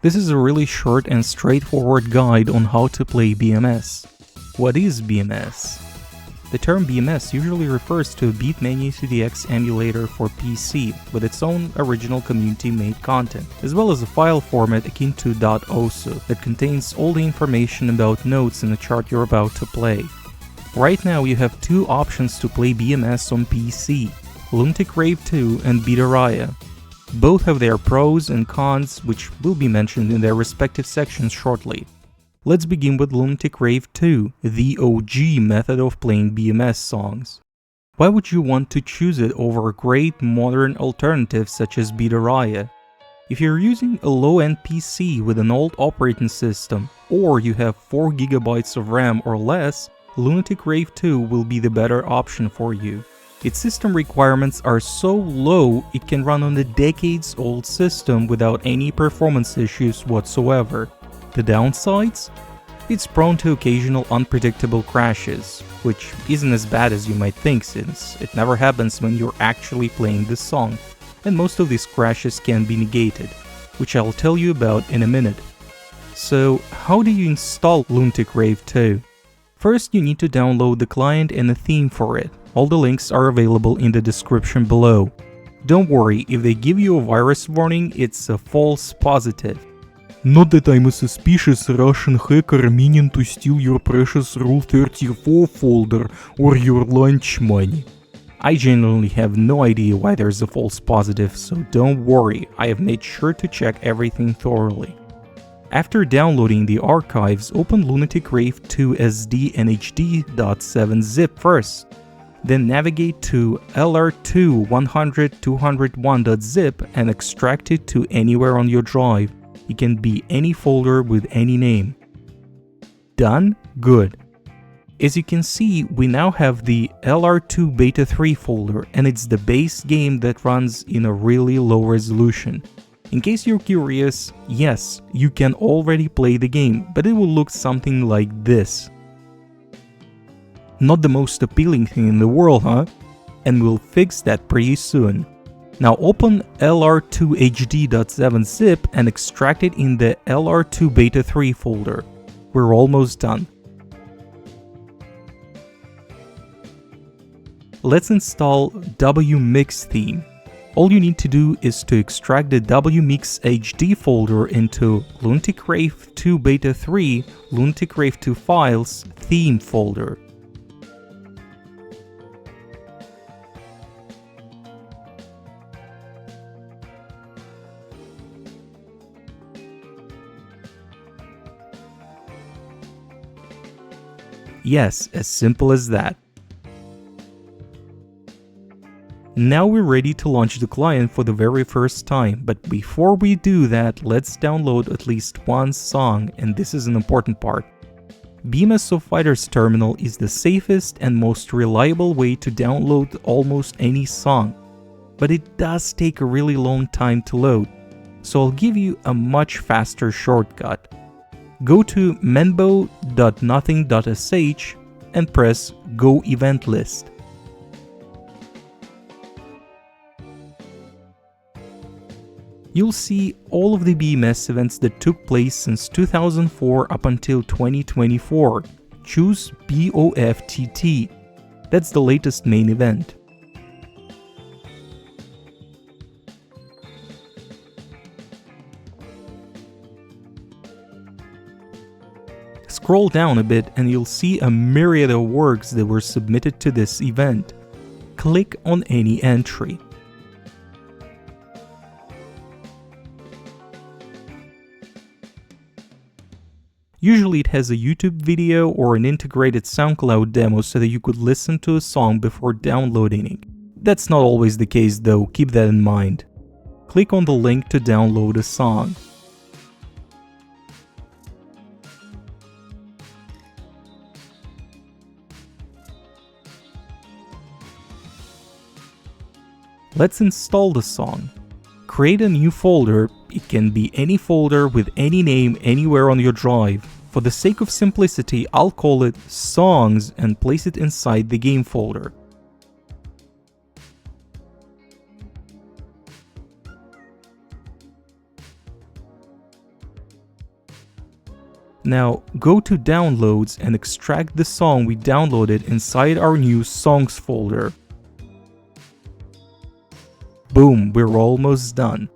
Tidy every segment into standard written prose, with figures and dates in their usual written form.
This is a really short and straightforward guide on how to play BMS. What is BMS? The term BMS usually refers to a Beatmania IIDX emulator for PC with its own original community-made content, as well as a file format akin to .osu that contains all the information about notes in the chart you're about to play. Right now you have two options to play BMS on PC, Lunatic Rave 2 and Beatoraja. Both have their pros and cons, which will be mentioned in their respective sections shortly. Let's begin with Lunatic Rave 2, the OG method of playing BMS songs. Why would you want to choose it over great modern alternatives such as Beatoraja? If you're using a low-end PC with an old operating system, or you have 4 GB of RAM or less, Lunatic Rave 2 will be the better option for you. Its system requirements are so low it can run on a decades-old system without any performance issues whatsoever. The downsides? It's prone to occasional unpredictable crashes, which isn't as bad as you might think since it never happens when you're actually playing the song, and most of these crashes can be negated, which I'll tell you about in a minute. So, how do you install Lunatic Rave 2? First, you need to download the client and a theme for it. All the links are available in the description below. Don't worry, if they give you a virus warning, it's a false positive. Not that I'm a suspicious Russian hacker meaning to steal your precious Rule 34 folder or your lunch money. I genuinely have no idea why there's a false positive, so don't worry, I have made sure to check everything thoroughly. After downloading the archives, open Lunatic Rave 2 SD and HD.7 zip first. Then navigate to lr2 100.201.zip and extract it to anywhere on your drive. It can be any folder with any name. Done? Good. As you can see, we now have the LR2 Beta 3 folder, and it's the base game that runs in a really low resolution. In case you're curious, yes, you can already play the game, but it will look something like this. Not the most appealing thing in the world, huh? And we'll fix that pretty soon. Now open lr2hd.7 zip and extract it in the lr2 beta 3 folder. We're almost done. Let's install WMix theme. All you need to do is to extract the WMix HD folder into Lunatic Rave 2 beta 3 Lunatic Rave 2 files theme folder. Yes, as simple as that. Now we're ready to launch the client for the very first time, but before we do that, let's download at least one song, and this is an important part. BMS of Fighters terminal is the safest and most reliable way to download almost any song, but it does take a really long time to load, so I'll give you a much faster shortcut. Go to menbo.nothing.sh and press Go Event List. You'll see all of the BMS events that took place since 2004 up until 2024. Choose BOFTT. That's the latest main event. Scroll down a bit and you'll see a myriad of works that were submitted to this event. Click on any entry. Usually it has a YouTube video or an integrated SoundCloud demo so that you could listen to a song before downloading it. That's not always the case though, keep that in mind. Click on the link to download a song. Let's install the song. Create a new folder. It can be any folder with any name anywhere on your drive. For the sake of simplicity, I'll call it Songs and place it inside the game folder. Now go to downloads and extract the song we downloaded inside our new songs folder. Boom, we're almost done.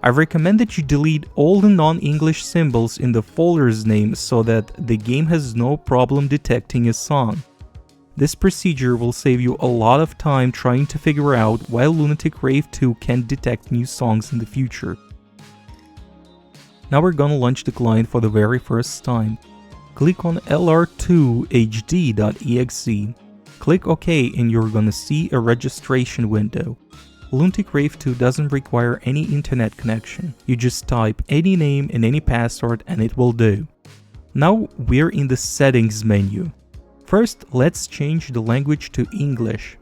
I recommend that you delete all the non-English symbols in the folder's name so that the game has no problem detecting a song. This procedure will save you a lot of time trying to figure out why Lunatic Rave 2 can't detect new songs in the future. Now we're gonna launch the client for the very first time. Click on lr2hd.exe. Click OK and you're gonna see a registration window. Lunatic Rave 2 doesn't require any internet connection. You just type any name and any password and it will do. Now we're in the settings menu. First, let's change the language to English.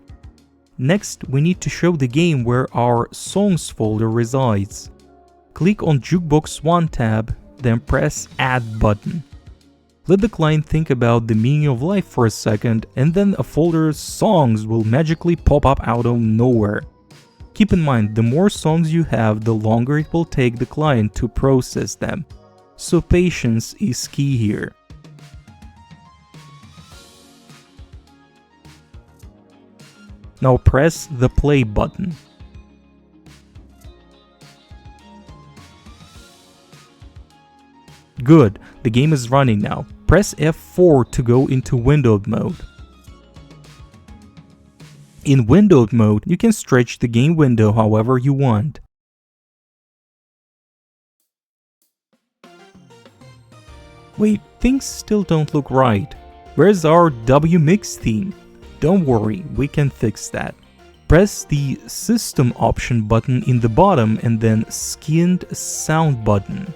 Next, we need to show the game where our songs folder resides. Click on Jukebox 1 tab, then press Add button. Let the client think about the meaning of life for a second, and then a folder songs will magically pop up out of nowhere. Keep in mind, the more songs you have, the longer it will take the client to process them. So patience is key here. Now press the play button. Good, the game is running now. Press F4 to go into windowed mode. In windowed mode, you can stretch the game window however you want. Wait, things still don't look right. Where's our WMix theme? Don't worry, we can fix that. Press the System option button in the bottom and then Skinned Sound button.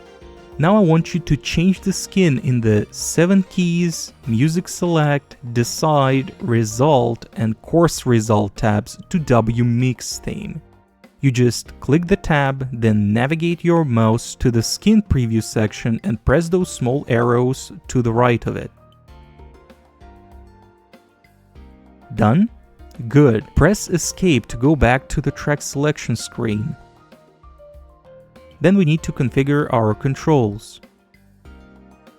Now I want you to change the skin in the 7 keys, Music Select, Decide, Result and Course Result tabs to WMix theme. You just click the tab, then navigate your mouse to the skin preview section and press those small arrows to the right of it. Done? Good. Press Escape to go back to the track selection screen. Then we need to configure our controls.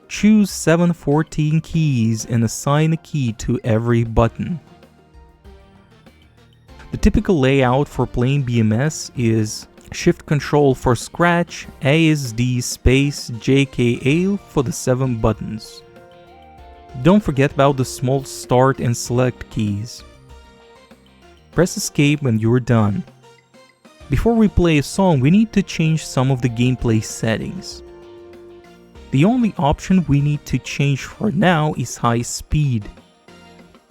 Choose 714 keys and assign a key to every button. The typical layout for playing BMS is Shift Control for Scratch, ASD space JKA for the 7 buttons. Don't forget about the small Start and Select keys. Press Escape when you're done. Before we play a song, we need to change some of the gameplay settings. The only option we need to change for now is High Speed.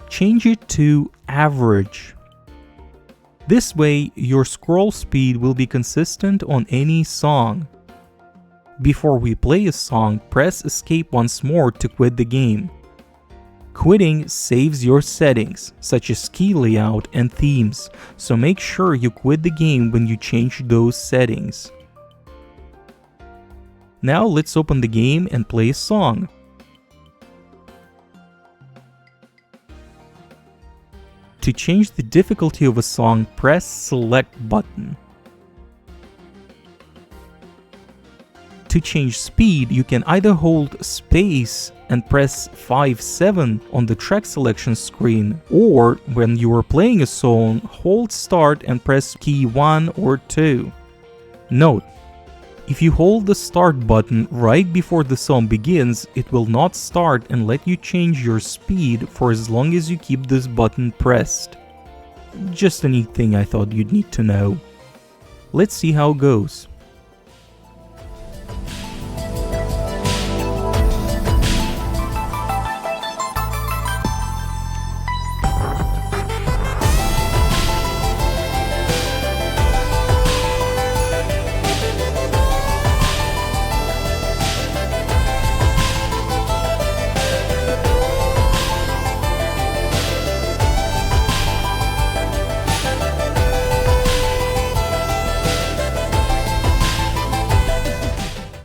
Change it to Average. This way, your scroll speed will be consistent on any song. Before we play a song, press Escape once more to quit the game. Quitting saves your settings, such as key layout and themes, so make sure you quit the game when you change those settings. Now let's open the game and play a song. To change the difficulty of a song, press Select button. To change speed, you can either hold space and press 5-7 on the track selection screen, or when you are playing a song, hold start and press key 1 or 2. Note, if you hold the start button right before the song begins, it will not start and let you change your speed for as long as you keep this button pressed. Just a neat thing I thought you'd need to know. Let's see how it goes.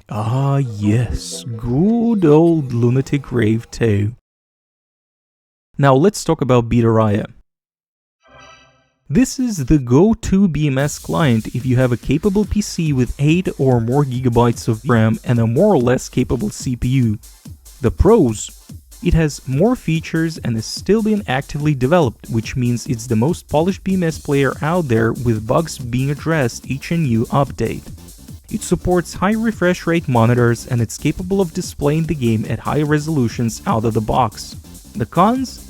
Ah yes, good old Lunatic Rave 2. Now let's talk about Beatoraja. This is the go-to BMS client if you have a capable PC with 8 or more gigabytes of RAM and a more or less capable CPU. The pros: it has more features and is still being actively developed, which means it's the most polished BMS player out there, with bugs being addressed each and new update. It supports high refresh rate monitors and it's capable of displaying the game at high resolutions out of the box. The cons?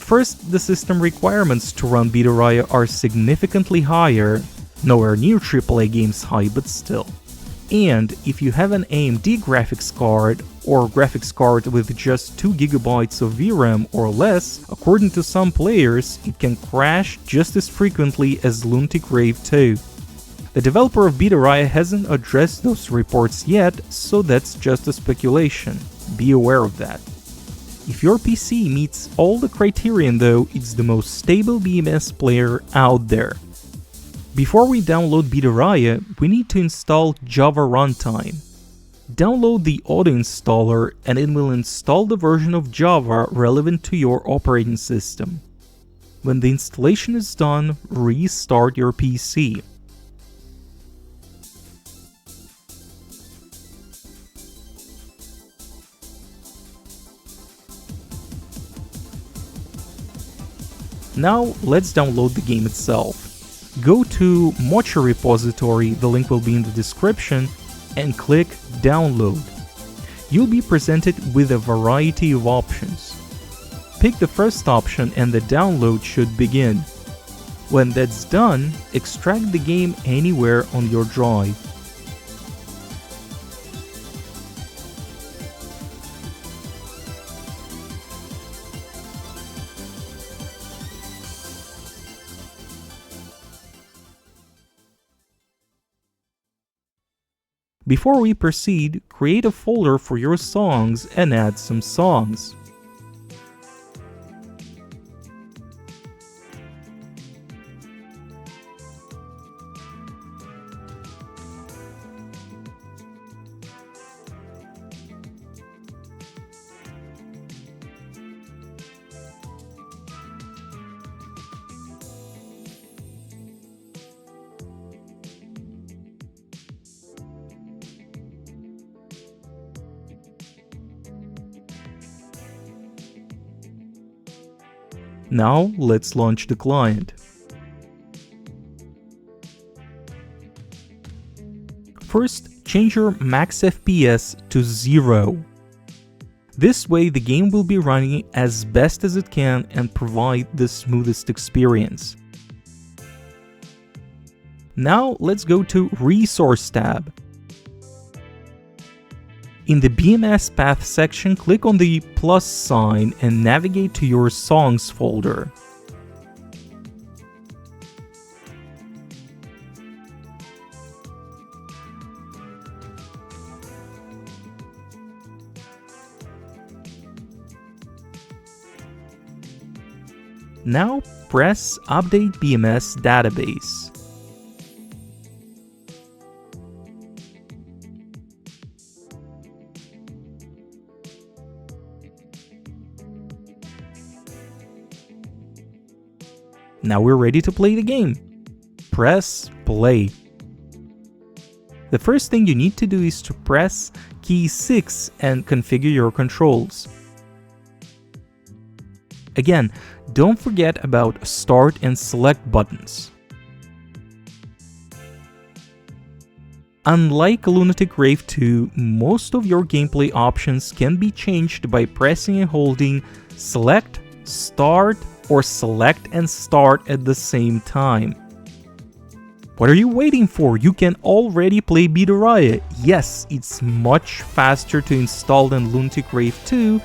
First, the system requirements to run Beatoraja are significantly higher, nowhere near AAA games high, but still. And if you have an AMD graphics card, or graphics card with just 2 GB of VRAM or less, according to some players, it can crash just as frequently as Lunatic Rave 2. The developer of Beatoraja hasn't addressed those reports yet, so that's just a speculation. Be aware of that. If your PC meets all the criterion though, it's the most stable BMS player out there. Before we download Beatoraja, we need to install Java Runtime. Download the auto installer and it will install the version of Java relevant to your operating system. When the installation is done, restart your PC. Now let's download the game itself. Go to Mocha repository, the link will be in the description, and click Download. You'll be presented with a variety of options. Pick the first option and the download should begin. When that's done, extract the game anywhere on your drive. Before we proceed, create a folder for your songs and add some songs. Now let's launch the client. First, change your max FPS to 0. This way the game will be running as best as it can and provide the smoothest experience. Now let's go to Resource tab. In the BMS path section, click on the plus sign and navigate to your songs folder. Now press Update BMS Database. Now we're ready to play the game. Press play. The first thing you need to do is to press key 6 and configure your controls. Again, don't forget about start and select buttons. Unlike Lunatic Rave 2, most of your gameplay options can be changed by pressing and holding select, start, or select and start at the same time. What are you waiting for? You can already play Beatoraja. Yes, it's much faster to install than Lunatic Rave 2,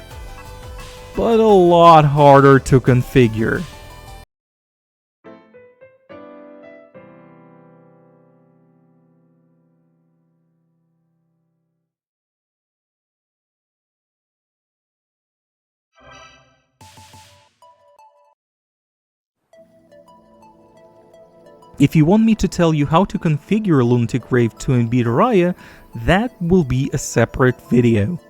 but a lot harder to configure. If you want me to tell you how to configure Lunatic Rave 2 in Beatoraja, that will be a separate video.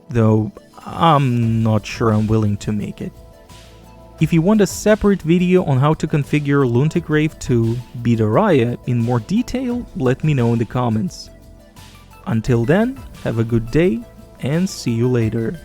Though, I'm not sure I'm willing to make it. If you want a separate video on how to configure Lunatic Rave to Beatoraja in more detail, let me know in the comments. Until then, have a good day and see you later.